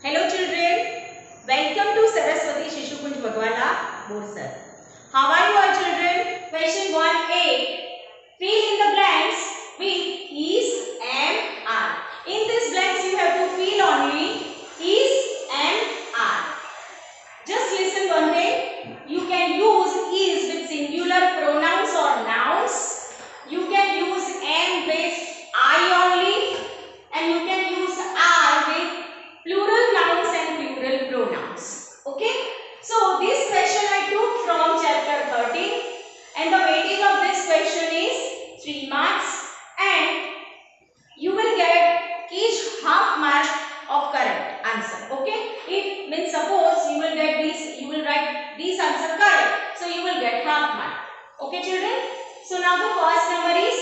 Hello children, welcome to Saraswati Shishu Kunj Bagwala Borsar. How are you all children? Question 1A. Fill in the blanks with is, am, are. In these blanks you have to fill only is, am, are. Just listen one thing. You can use is with singular pronouns or nouns. You can use am with I only. And you can use are with plural nouns and plural pronouns. Okay. So this question I took from chapter 13. And the weightage of this question is 3 marks. And you will get each half mark of correct answer. Okay. If means suppose you will get this, you will write this answer correct. So you will get half mark. Okay children. So now the first number is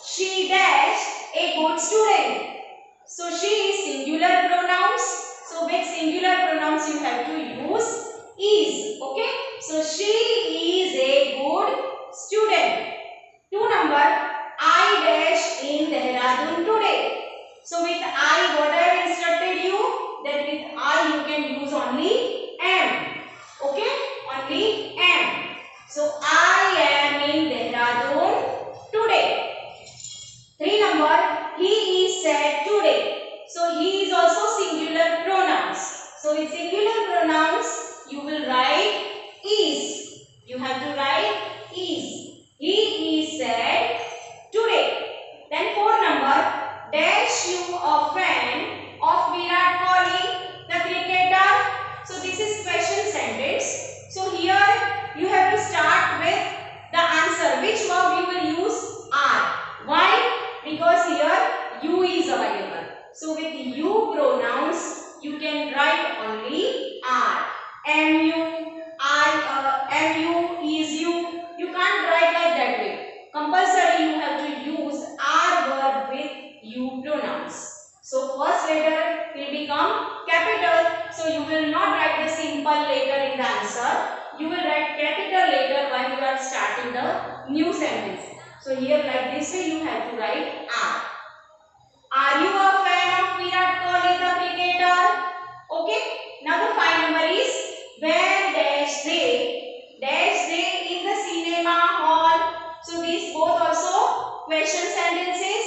she dash a good student. So she is singular pronouns. So with singular pronouns you have to use is. Okay. So she is a good student. 2 number I dash in Dehradun today. So with I what I have instructed you that with I you can use only am. Okay. Only am. So I am in Dehradun today. 3 number he is sad today. So he is also singular pronouns. So with singular pronouns you will write is. You have to write is. He is sad today. Then 4 number dash you a fan of Virat Kohli, the cricketer. So this is question sentence. So here you have to start with the answer. Which verb you will use? Are. Why? Because here you is available. So with you pronouns you can write only are. Am you, are, am you, is you. You can't write like that way. Compulsory you have to use are verb with you pronouns. So first letter will become capital. So you will not write the simple letter in the answer. You will write capital letter when you are starting the new sentence. So here like this way you have to write are. Are you a fan of Virat Kohli, the cricketer? Okay. Now the 5 number is where dash they in the cinema hall. So these both also question sentences.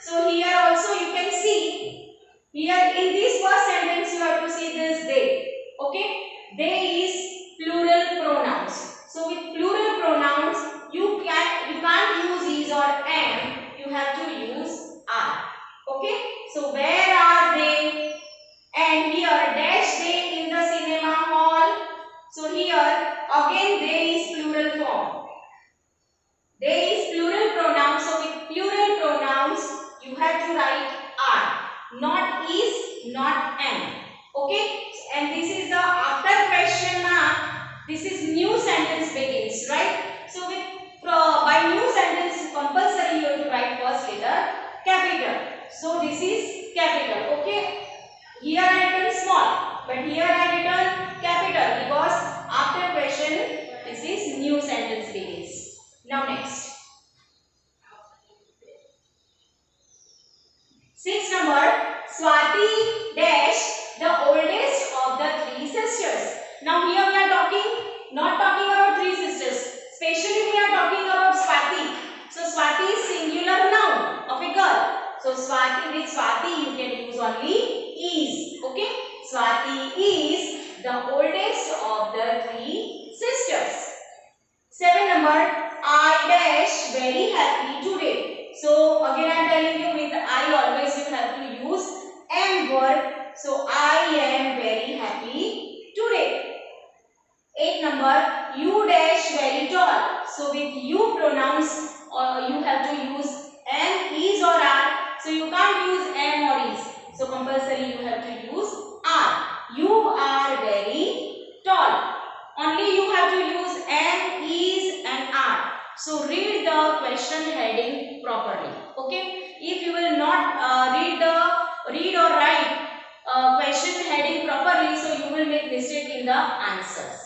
So here also you can see, here in this first sentence you have to see this they. Okay. They is plural pronouns. So with plural pronouns you can't use is or am. You have to use are. Okay. So where are they? And here dash they in the cinema hall. So here again they is plural form. They is plural pronoun. So with plural pronouns you have to write are. Not is, not am. Okay. And this is the after question mark. This is new sentence begins, right? So with by new sentence compulsory you have to write first letter capital. So this is capital. Okay. Here I written small, but here I written capital because after question this is new sentence begins. Now next. 6 number Swati dash the oldest of the 3 sisters. Now here we are not talking about 3 sisters. Especially we are talking about Swati. So Swati is singular noun of a girl. So Swati with Swati you can use only is. Okay. Swati is the oldest of the 3 sisters. 7 number I dash very happy today. So again I am telling you with I always you have to use am verb. So I am very happy today. 8 number you dash very tall. So with you pronouns you have to use am, is or are. So you can't use am or is. So compulsory you have to use are. You are very tall. Only you have to use am, is and are. So read the question heading properly. Okay. If you will not read or write question heading properly, so you will make mistake in the answers.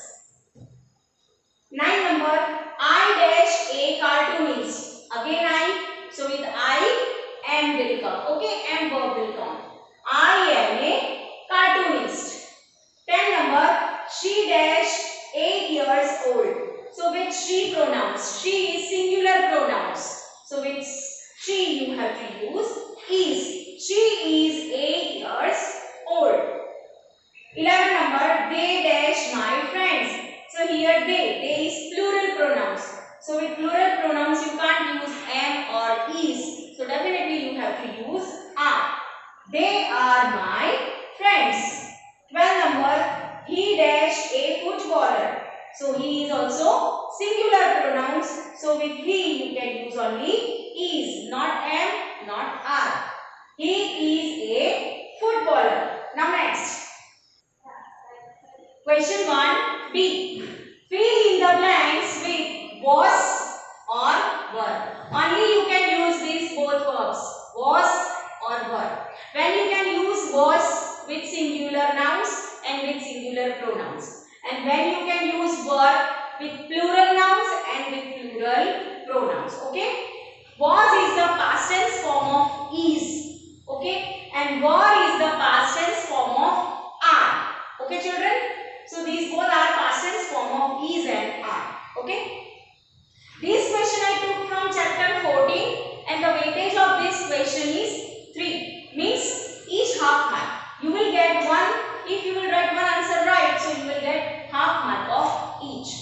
9 number I dash a cartoonist. Again I. So with I am will come. Okay. Am verb will come. I am a cartoonist. 10 number, she dash 8 years old. So with she pronouns, she is singular pronouns. So with she you have to use is. She is 8 years old. 11 number, they dash my friends. So here they is plural pronouns. So with plural pronouns you can't use am or is. So definitely you have to use are. They are my friends. 12 number, he dash a footballer. So he is also singular pronouns. So with he you can use only is, not am, not are. He is a footballer. Now next. Question 1b. Fill in the blanks with was or were. Only you can use these both verbs, was or were. When you can use was with singular nouns and with singular pronouns. And when you can use were with plural nouns and with plural pronouns. Okay. Was is the past tense form of is. Okay. And were is the past tense form of are. Okay children. So these both are past tense form of is and are. Okay. This question I took from chapter 14 and the weightage of this question is 3. Means each half mark. You will get 1 if you will write one answer right. So you will get half mark of each.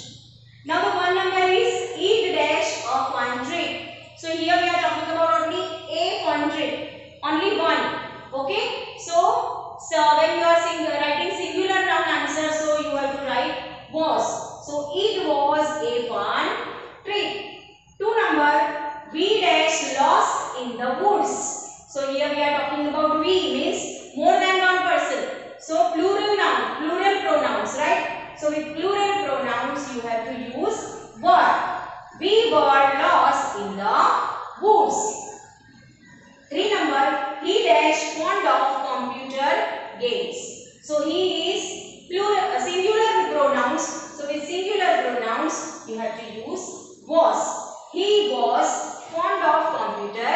Now the one number is eat dash of one trip. So here we are talking about only a one trip. Only one. Okay. So when you are writing singular noun answer, so you have to write was. So it was a one trip. 2 number, we dash lost in the woods. So here we are talking about we means more than one person. So plural noun, plural pronouns, right? So with plural pronouns you have to use were. We were lost in the woods. 3 number, he dash fond of computer games. So he is plural, singular pronouns. So with singular pronouns you have to use was. He was fond of computer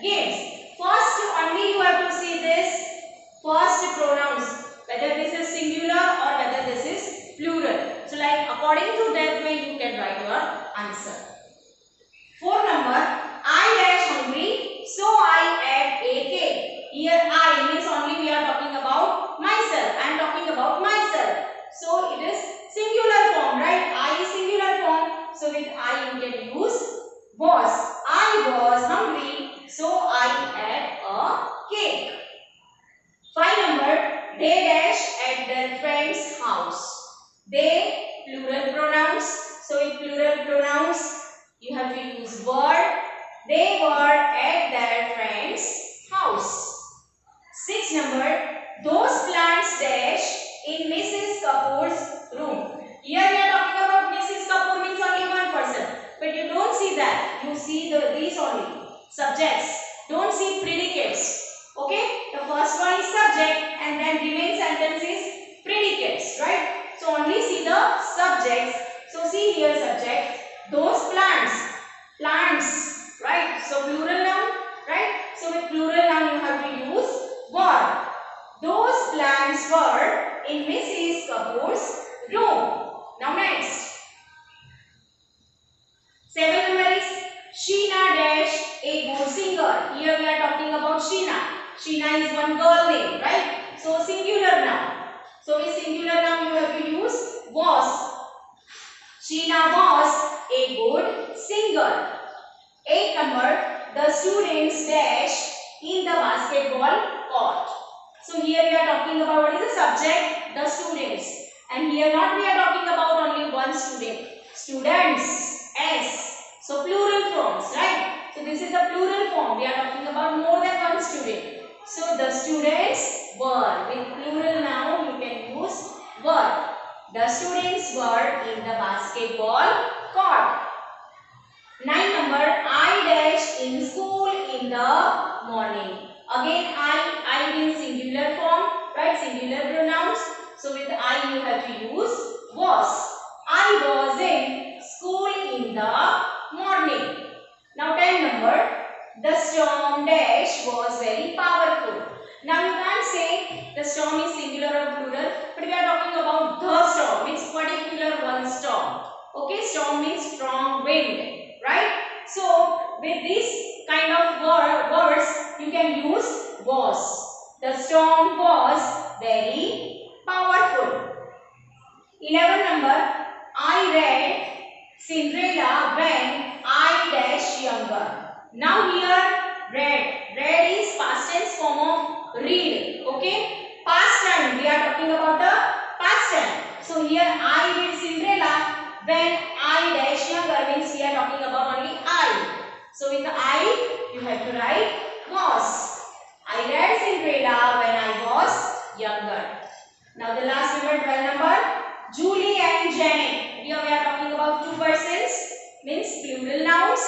games. First only you have to see this first pronouns, whether this is singular or whether this is plural. So like according to that way you can write your answer. 4 number, I dash hungry, so I ate a cake. Here I means only we are talking about myself. I am talking about myself. So it is singular form, right? I is singular form. So with I you can use was. I was hungry, so I ate a cake. 5 number, they dash at their friend's house. They, plural pronouns. So with plural pronouns you have to use were. They were at their friend's house. 6 number, those plants dash in Mrs. Kapoor's room. Here we are talking about Mrs. Kapoor means only one person. But you don't see that. You see these only. Subjects. Don't see predicates. Okay. The first one is subject and then remaining sentence is predicates. Right. So only see the subjects. So see here subject. Those plants. Plants. Right. So plural noun. Right. So with plural noun you have to use were. Those plants were in Mrs. Kapoor's room. Now next. 7 number is Sheena dash a good singer. Here we are talking about Sheena. Sheena is one girl name, right? So singular noun. So with singular noun you have to use was. Sheena was a good singer. 8 number, the students dash in the basketball court. So here we are talking about what is the subject? The students. And here not we are talking about only one student. Students. S. So plural forms, right? So this is a plural form. We are talking about more than one student. So the students were. With plural noun you can use were. The students were in the basketball court. 9 number, I dash in school in the morning. Again I in singular form, right? Singular pronouns. So with I you have to use was. I was in school in the morning. Now 10 number, the storm dash was very powerful. Now you can't say the storm is singular or plural, but we are talking about the storm, means particular one storm. Okay, storm means strong wind, right? So with this kind of words, you can use was. The storm was very powerful. 11 number, I read Cinderella when I dash younger. Now here read is past tense form of read. Okay, past time, we are talking about the past time. So here I read Cinderella when I dash younger means we are talking about only I. So with I you have to write was. I read Cinderella when I was younger. Now the last number, 12 number, Julie and Janet. Here we are talking about two persons, means plural nouns.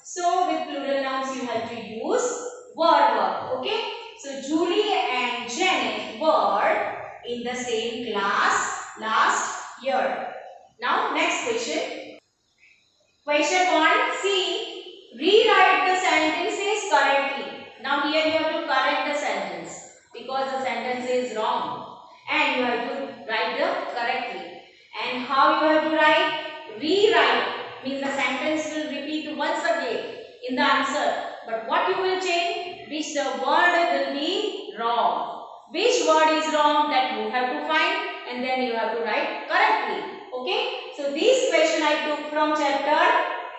So with plural nouns you have to use were. Okay. So Julie and Janet were in the same class last year. Now next question. Question 1. C. Rewrite the sentences correctly. Now here you have to correct the sentence because the sentence is wrong. And you have to write the correctly. And how you have to write? Rewrite means the sentence will repeat once again in the answer. But what you will change? Which the word will be wrong. Which word is wrong, that you have to find and then you have to write correctly. Okay. So this question I took from chapter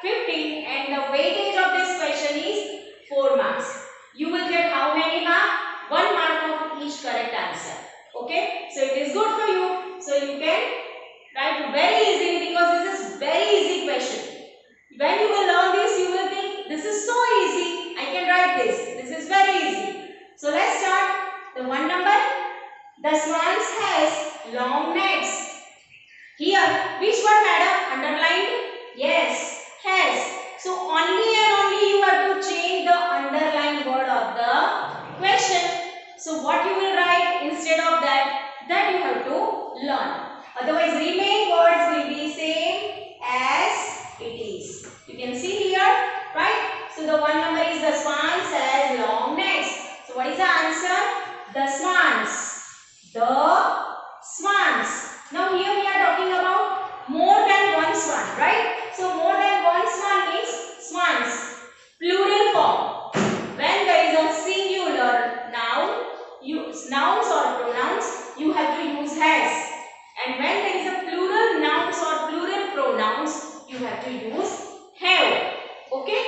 15 and the weightage of this question is 4 marks. You will get how many marks? 1 mark of each correct answer. Okay, so it is good for you. So you can write very easily because this is very easy question. When you will learn this, you will think this is so easy. I can write this. This is very easy. So let's start. The 1 number. The swans has long necks. Here, which word madam? Underlined? Yes, has. So only and only you have to change the underlined word of the question. So what you will write instead of that you have to learn. Otherwise remain words will be same as it is. You can see here, right? So the 1 number is the swans has long necks. So what is the answer? The swans. The swans. Now here we are talking about more than one swan, right? So more than one swan means swans. Plural form. When there is a singular noun, nouns or pronouns, you have to use has. And when there is a plural nouns or plural pronouns, you have to use have. Okay?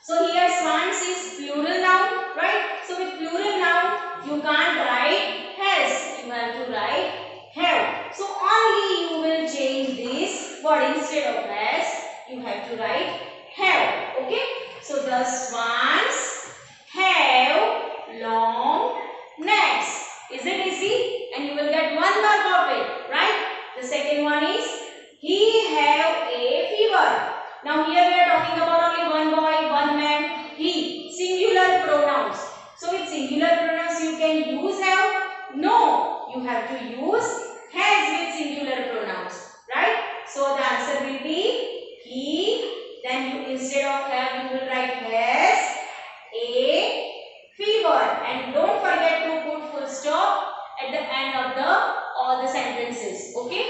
So here swans is plural noun, right? So with plural noun, you can't write has. You have to write have. So only you will change this word instead of has. You have to write have. Okay? So the swans have long necks. Is it easy? And you will get 1 mark of it, right? The second one is he have a fever. Now here we are talking about only one boy, one man, he. Singular pronouns. So with singular pronouns you can use have? No. You have to use has with singular pronouns, right? So the answer will be he. Then you instead of have you will write has a fever. And don't forget to put full stop at the end of all the sentences. Okay?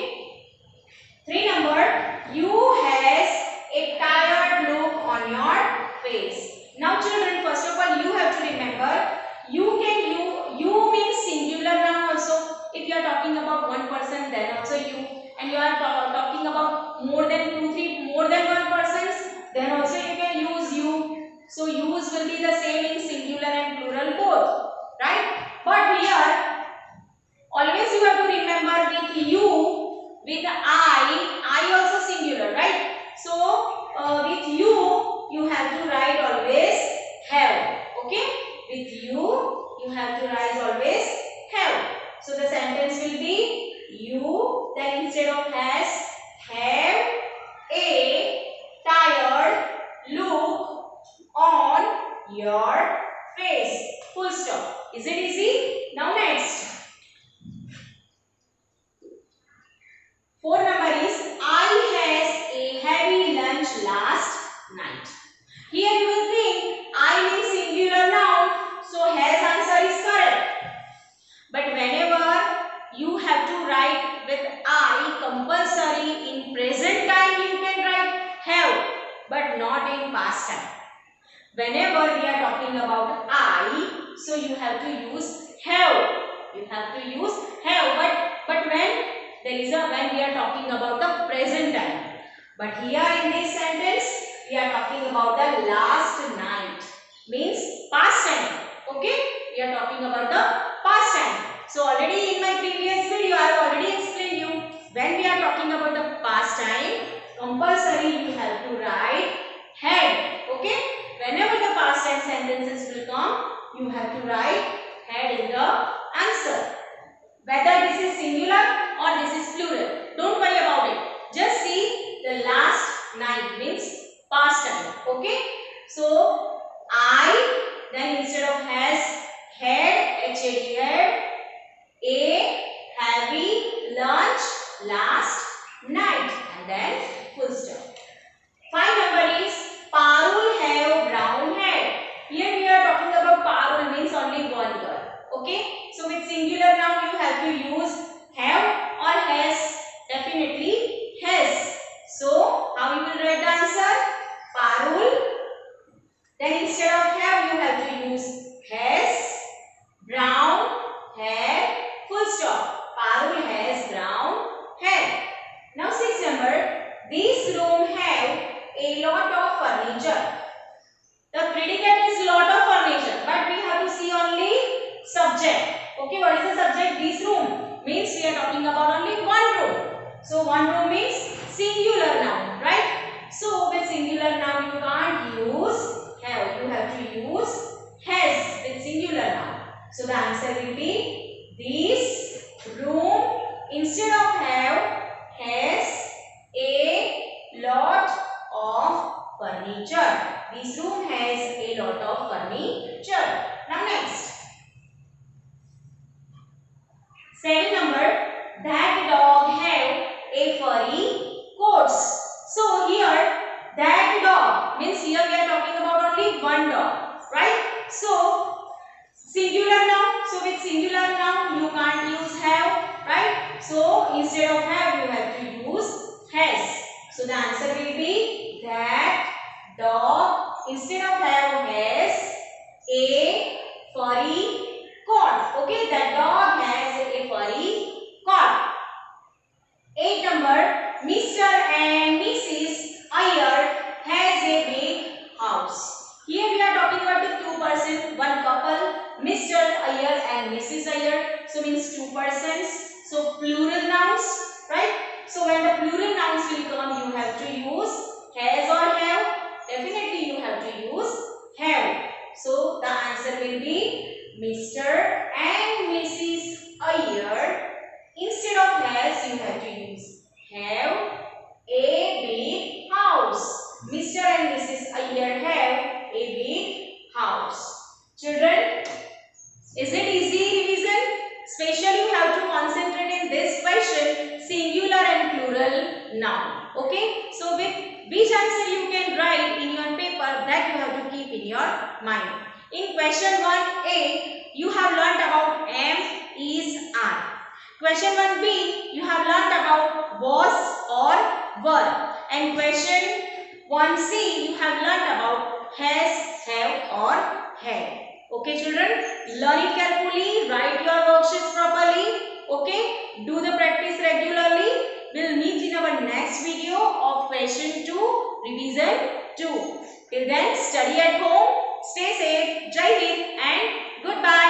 3 number. You has a tired look on your face. Now children, first of all you have to remember you means singular noun also. If you are talking about one person, then also you. And you are talking about more than one persons, then also you can use you. So use will be the same in singular and plural both, right? But here always you have to remember with you, with I also singular, right? So with you have to write always have. Okay? With you have to write always have. So the sentence will be you, then instead of has, have a tired look on your face. Full stop. Is it easy? Now next. 4 number is I has a heavy lunch last night. Here you will think I means singular noun, so has answer is correct. Whenever we are talking about I, so you have to use have. You have to use have. But when we are talking about the present time. But here in this sentence, we are talking about the last night. Means past time. Okay? We are talking about the past time. So already in my previous video, I have already explained you. When we are talking about the past time, compulsory you have to write had. Okay? Whenever the past time sentences will come, you have to write had in the answer. Whether this is singular or this is plural. Don't worry about it. Just see the last night means past time. Okay? So, I, then instead of has, had, had, a heavy lunch last night, and then full stop. Fine number is Parul have brown hair. Here we are talking about Parul means only one girl. Okay? So with singular noun you have to use have or has. Definitely has. So how you will write the answer? Parul. Then instead of have you have to use has brown hair. Full stop. Parul has brown hair. Now 6 number. This room have a lot of furniture. The predicate is lot of furniture, but we have to see only subject. Okay, what is the subject? This room means we are talking about only one room. So one room means singular noun, right? So with singular noun you can't use have. You have to use has with singular noun. So the answer will be this room instead of have has a lot of furniture. This room has a lot of furniture. Now next. 7 number. That dog have a furry coats. So here that dog means here we are talking about only one dog. Right? So singular noun. So with singular noun you can't use have. Right? So instead of have you have to use has. So the answer will be that dog instead of have has a furry coat. Okay, that dog has a furry coat. 8 number. Mr. and Mrs. Iyer has a big house. Here we are talking about the two person, one couple, Mr. Iyer and Mrs. Iyer. So means two persons. So plural nouns, right? So when the plural nouns will come, you have to use has or have. Definitely you have to use have. So the answer will be Mr. and Mrs. Iyer. Instead of has, you have to use have a big house. Mr. and Mrs. Iyer have a big house. Children, is it easy revision? Especially you have to concentrate in this question, singular and plural noun. Okay? So with which answer you can write in your paper, that you have to keep in your mind. In question 1a, you have learnt about am, is, are. Question 1b, you have learnt about was or were. And question 1c, you have learnt about has, have or had. Okay children, learn it carefully, write your worksheets properly. Okay, do the practice regularly. We'll meet in our next video of question 2, revision 2. Till then, study at home, stay safe, Jai Hind and goodbye.